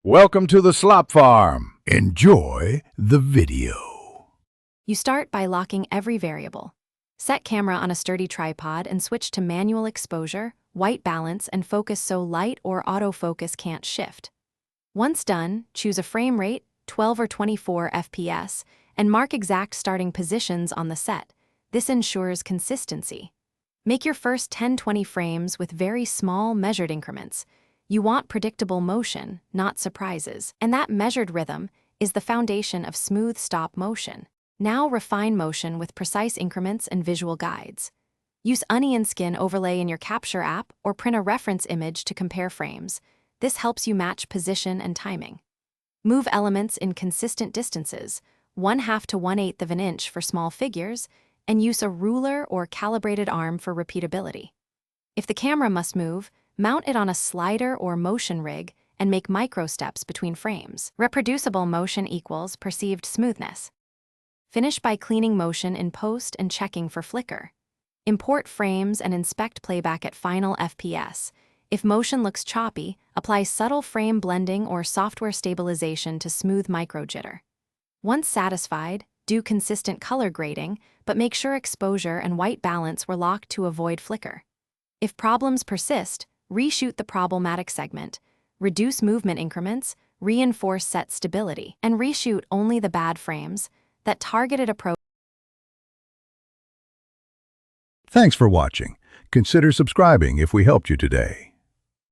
Welcome to the Slop Farm. Enjoy the video. You start by locking every variable. Set camera on a sturdy tripod and switch to manual exposure, white balance, and focus so light or autofocus can't shift. Once done, choose a frame rate, 12 or 24 FPS, and mark exact starting positions on the set. This ensures consistency. Make your first 10-20 frames with very small measured increments. You want predictable motion, not surprises, and that measured rhythm is the foundation of smooth stop motion. Now refine motion with precise increments and visual guides. Use onion skin overlay in your Capture app or print a reference image to compare frames. This helps you match position and timing. Move elements in consistent distances, 1/2 to 1/8 of an inch for small figures, and use a ruler or calibrated arm for repeatability. If the camera must move, mount it on a slider or motion rig and make micro steps between frames. Reproducible motion equals perceived smoothness. Finish by cleaning motion in post and checking for flicker. Import frames and inspect playback at final FPS. If motion looks choppy, apply subtle frame blending or software stabilization to smooth micro jitter. Once satisfied, do consistent color grading, but make sure exposure and white balance were locked to avoid flicker. If problems persist, reshoot the problematic segment, reduce movement increments, reinforce set stability, and reshoot only the bad frames. That targeted approach. Thanks for watching. Consider subscribing if we helped you today.